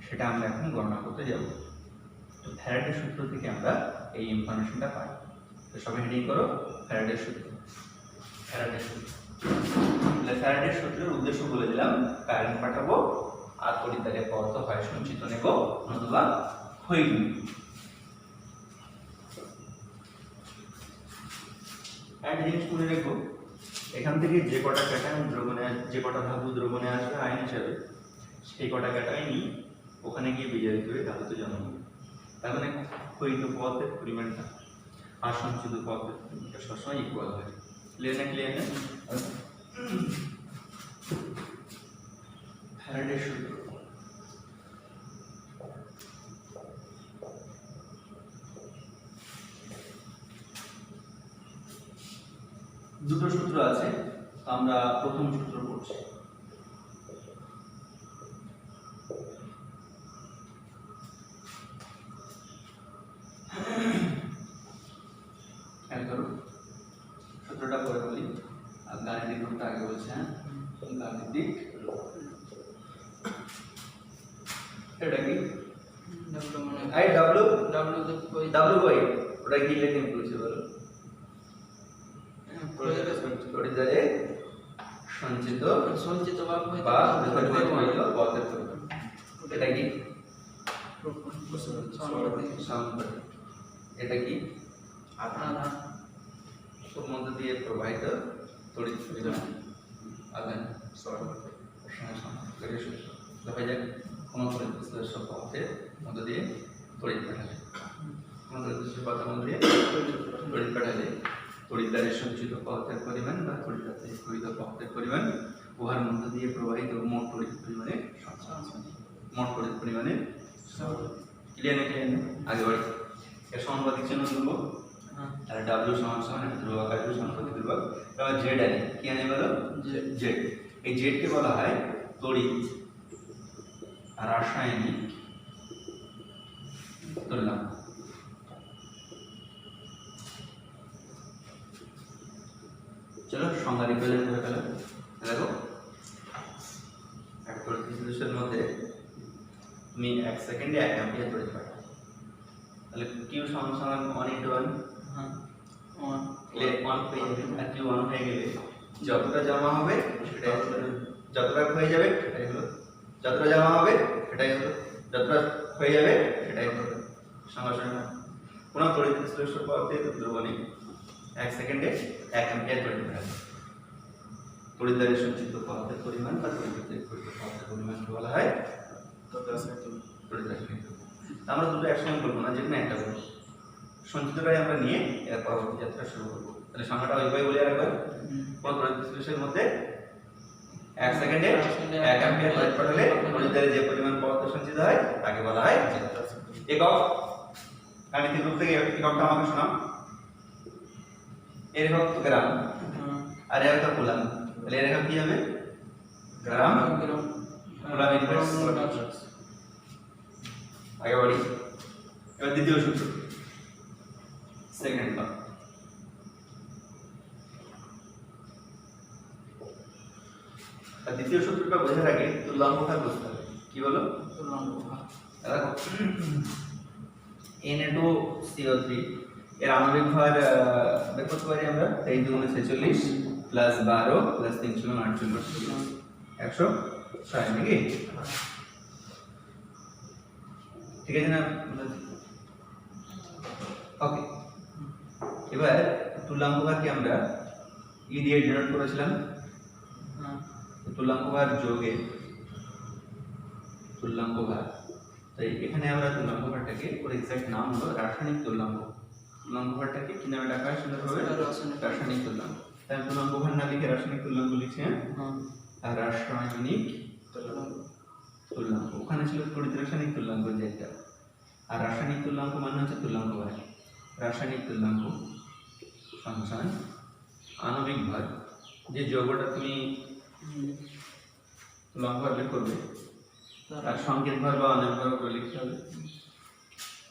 সেটা আমরা এখন গণনা করতে যাব। তো ফ্যারাডের সূত্র থেকে আমরা এই ইনফরমেশনটা পাই। তো সবাই হেডিং করো ফ্যারাডের সূত্র। ফ্যারাডের সূত্র, তাহলে ফ্যারাডের সূত্রের উদ্দেশ্য বলে দিলাম, কারেন্ট পাঠাবো আর তড়িৎদ্বারে কত হয় সঞ্চিত নেব নতুবা ক্ষয় নেব। একটা জিনিস মনে রেখো, এখান থেকে যে কটা ক্যাটায়ন দ্রবণে যে কটা ধাতু দ্রবণে আসবে আয়ন হিসাবে সেই কটা ক্যাটায়নই ওখানে গিয়ে বিজারিত হয়ে ধাতুতে জমা হবে। তার মানে ক্ষয়িত পদার্থের পরিমাণটা আর সঞ্চিত পদার্থের পরিমাণটা সবসময় ইকুয়াল হয়। ক্লিয়ার না? ফ্যারাডের সূত্র, দুটো সূত্র আছে, আমরা প্রথম সূত্র পড়ছি। সূত্রটা পরে বলি, আর গাণিতিক রূপটা আগে বলছি। হ্যাঁ, গাণিতিক রূপ এটা কি? ডাব্লু মানে আই ডাব্লু ডাব্লু তো কই ডাব্লু কই ওটা কি লেখেন বলছি বলো? তড়িৎদ্বারে সঞ্চিত সঞ্চিত বা বিপরীত হইল পদার্থের পরিমাণ। এটা কি? সমানুপাতিক। এটা কি? আধান। ওর মধ্যে দিয়ে প্রবাহিত তড়িৎ পরিমাণ আধান সমানুপাতিক। এটা সূত্র। দেখা যাক কোন তড়িৎ বিশ্লেষ্য পথের মধ্যে দিয়ে তড়িৎ পাঠালে, কোন তড়িৎ বিশ্লেষ্য পথের মধ্যে দিয়ে তড়িৎ পাঠালে তড়িৎদ্বারে সঞ্চিত পদার্থের পরিমাণ বা তড়িৎদ্বার থেকে ক্ষয়িত পদার্থের পরিমাণ উহার মধ্যে দিয়ে প্রবাহিত মোট তড়িৎ পরিমাণের মোট তড়িৎ পরিমাণের। ক্লিয়ার না? আগে বাড়ি এর সমানুপাতিক চিহ্ন তুলবো, আর ডাব্লিউ সমান সমান একটা ধ্রুবক আসবে সমানুপাতিক ধ্রুবক। এবার জেড আনি, কি আনি বলো? জেড। এই জেডকে বলা হয় তড়িৎ আর রাসায়নিক তুলনাঙ্ক। চলো সংজ্ঞা রিপ্রেজেন্ট করে ফেলো। দেখো একটা তড়িৎ বিশ্লেষণের মধ্যে তুমি 1 সেকেন্ডে 1 অ্যাম্পিয়ার তড়িৎ পাঠাও, তাহলে কিউ সমান সমান 1 * 1। হ্যাঁ 1 পেয়ে যাবে, আর কিউ 1 হয়ে গেলে যতটা জমা হবে সেটাই হলো, যতটা হয়ে যাবে সেটাই হলো, যতটা জমা হবে সেটাই হলো, যতটা হয়ে যাবে সেটাই হলো। সঙ্গে সঙ্গে কোন তড়িৎ বিশ্লেষ্য পদার্থের দ্রবণে 1 সেকেন্ডে 1 অ্যাম্পিয়ার তড়িৎ পাঠাবে। তড়িৎদ্বারে সঞ্চিত পদার্থের পরিমাণ বা তড়িৎদ্বারে ক্ষয়িত পদার্থের পরিমাণকে বলা হয় তড়িৎ রাসায়নিক। আমরা দুটো একসঙ্গে বলবো না, যে কোনো একটা বলবো। সঞ্চিতটাই আমরা নিয়ে এর পরবর্তী যাত্রা শুরু করবো। তাহলে সংখ্যাটা ওইভাবে বলে রাখবেন, কোন তড়িৎ বিশ্লেষণের মধ্যে 1 সেকেন্ডে 1 অ্যাম্পিয়ার তড়িৎ পাঠালে তড়িৎদ্বারে যে পরিমাণ পদার্থ সঞ্চিত হয় তাকে বলা হয় একক। গাণিতিক রূপ থেকে এককটা আমাকে শোনাও। এর একক তো গ্রাম আর এর একক কুলাম, তাহলে এর একক কি হবে? গ্রাম কুলাম ইনভার্স। আগে বাড়ি। এবার দ্বিতীয় সূত্র, সেকেন্ড ল। আর দ্বিতীয় সূত্রটা বোঝার আগে তুল্যাঙ্ক ভাগ বুঝতে হবে। কি বলো? তুল্যাঙ্ক ভাগ। দেখো Na2CO3 এর আণবিক ভর বের করতে পারি আমরা 23 × 46 + 12 + 3 × 8 × 106 নাকি? ঠিক আছে না? ওকে, এবার তুল্যাঙ্ক ভাগকে আমরা ই দিয়ে ডিনোট করেছিলাম। তুল্যাঙ্ক ভাগ যোগে তুল্যাঙ্ক ভাগ তাই এখানে আমরা তুল্যাঙ্ক ঘরটাকে ওর এক্সাক্ট নাম হলো রাসায়নিক তুল্যাঙ্ক। তুল্যাঙ্ক ঘরটাকে কি নামে ডাকা হয় সুন্দরভাবে? রাসায়নিক তুল্যাঙ্ক। তাই আমি তুল্যাঙ্ক ঘর না লিখে রাসায়নিক তুল্যাঙ্ক লিখছি। আর রাসায়নিক তুল্যাঙ্ক ওখানে ছিল তড়িৎ রাসায়নিক তুল্যাঙ্ক যেটা, আর রাসায়নিক তুল্যাঙ্ক মানে হচ্ছে তুল্যাঙ্ক ভর। রাসায়নিক তুল্যাঙ্ক ফাংশন আণবিক ভর, যে যৌগটা তুমি তুল্যাঙ্ক ভর বের করবে তার সংকেত ভর বা আণবিক ভর করে লিখতে হবে।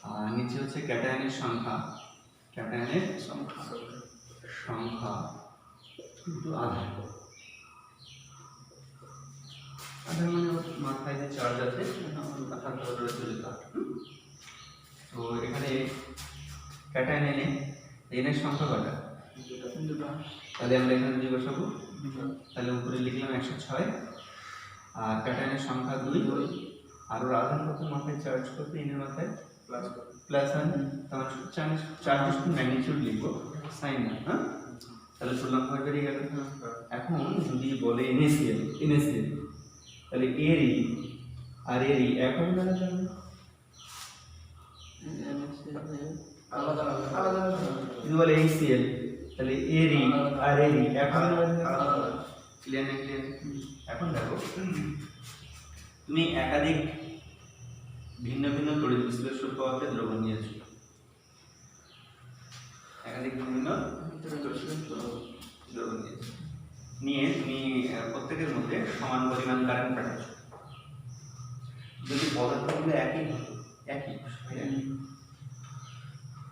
আর নিচে হচ্ছে ক্যাটায়নের সংখ্যা, ক্যাটায়নের সংখ্যা কিন্তু আধার। আধার মানে ওর মাথায় যে চার্জ আছে মাথার ধরে চলে যায়। তো এখানে ক্যাটায়নে এনের সংখ্যা কটা? তাহলে আমরা এখানে দুই বসাবো। তাহলে উপরে লিখলাম 106, আর ক্যাটায়নের সংখ্যা 2, আর ওর আধার কত মাথায় চার্জ করতে এনের মাথায় প্লাস 1, তাহলে চার্জের শুধু ম্যাগনিটিউড লিখবো, সাইন না। হ্যাঁ, তাহলে তুল্যাঙ্ক ভর বেরিয়ে গেল। এখন যদি বলে NaCl, তাহলে এরই আর এরই এক হবে না? যদি বলে HCl তাহলে এরই আর এরই এক হবে না? ক্লিয়ার না? ক্লিয়ার। এখন দেখো তুমি একাধিক ভিন্ন ভিন্ন তড়িৎ বিশ্লেষ্য পদার্থের দ্রবণ নিয়েছো, একাধিক ভিন্ন দ্রবণ নিয়েছো, নিয়ে তুমি প্রত্যেকের মধ্যে সমান পরিমাণ কারেন্ট পাঠাচ্ছ। যদি পদার্থগুলো একই হতো, একই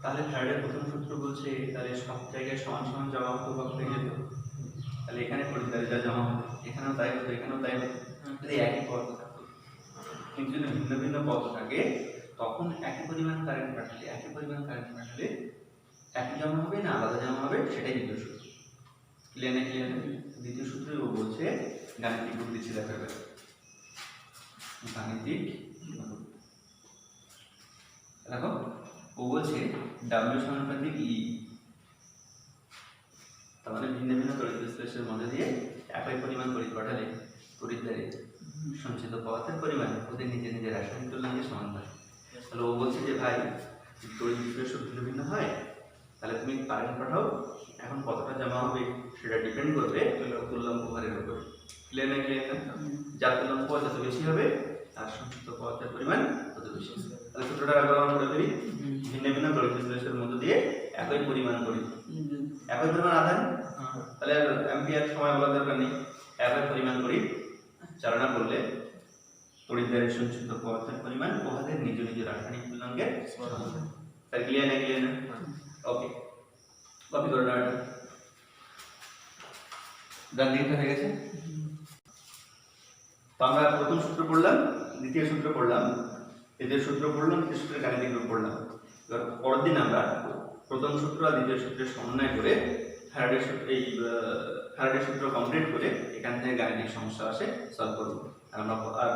তাহলে থার্ডের প্রথম সূত্র বলছে তাহলে সব জায়গায় সমান সমান জমা হতো বা হয়ে যেত। তাহলে এখানে পরিবারিতা জমা হতো, এখানেও তাই হতো, এখানেও তাই হতো, যদি একই পদার্থ থাকতো। কিন্তু যদি ভিন্ন ভিন্ন পদার্থ থাকে তখন একই পরিমাণ কারেন্ট পাঠালে একই জমা হবে না আলাদা জমা হবে, সেটাই দ্বিতীয় সূত্র। ক্লিয়ার না? ক্লিয়ার। দ্বিতীয় সূত্রে ও বলছে গাণিতিক রূপ দিচ্ছে, দেখাবে গাণিতিক। দেখো ও বলছে W সমানুপাতিক E, তার মানে ভিন্ন ভিন্ন তড়িৎ বিশ্লেষণের মধ্যে দিয়ে একই পরিমাণ তড়িৎ পাঠালে তড়িৎদ্বারে সঞ্চিত পদার্থের পরিমাণ ওদের নিজে নিজে রাসায়নিক তুল্যাঙ্কের সমান হয়। তাহলে ও বলছে যে ভাই তড়িৎ বিশ্লেষণ ভিন্ন ভিন্ন হয়, তাহলে তুমি কারেন্ট পাঠাও, এখন কতটা জমা হবে সেটা ডিপেন্ড করবে তুল্যাঙ্ক ভরের উপর। ক্লিয়ার না? ক্লিয়ার না? যার তুল্যাঙ্ক যত বেশি হবে তার সঞ্চিত পদার্থের পরিমাণ তত বেশি। তাহলে সূত্রটা একবার আমরা করে ফেলি। ভিন্ন ভিন্ন তড়িৎ বিশ্লেষণের মধ্যে দিয়ে একই পরিমাণ তড়িৎ, একই পরিমাণ আধান, তাহলে অ্যাম্পিয়ার সময় বলার দরকার নেই, একই পরিমাণ তড়িৎ চালনা করলে তড়িৎদ্বারে সঞ্চিত পদার্থের পরিমাণ উহাদের নিজ নিজ রাসায়নিক তুল্যাঙ্কের সমান হবে। তাই ক্লিয়ার না? ক্লিয়ার না? ওকে, কপি করে নাও এটা। ডান দিকটা হয়ে গেছে। তো আমরা প্রথম সূত্র পড়লাম, দ্বিতীয় সূত্র পড়লাম, তৃতীয় সূত্র পড়লাম, তৃতীয় সূত্রের গাণিতিক রূপ পড়লাম। এবার পরের দিন আমরা প্রথম সূত্র আর দ্বিতীয় সূত্রের সমন্বয় করে ফ্যারাডে সূত্র কমপ্লিট করে এখান থেকে গাণিতিক সমস্যা আসে সলভ করবো। আর আমরা আর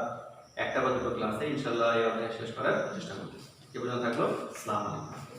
একটা বা দুটো ক্লাসে ইনশাআল্লাহ এই অধ্যায় শেষ করার চেষ্টা করব। এ পর্যন্ত থাকলো। আসসালামু আলাইকুম।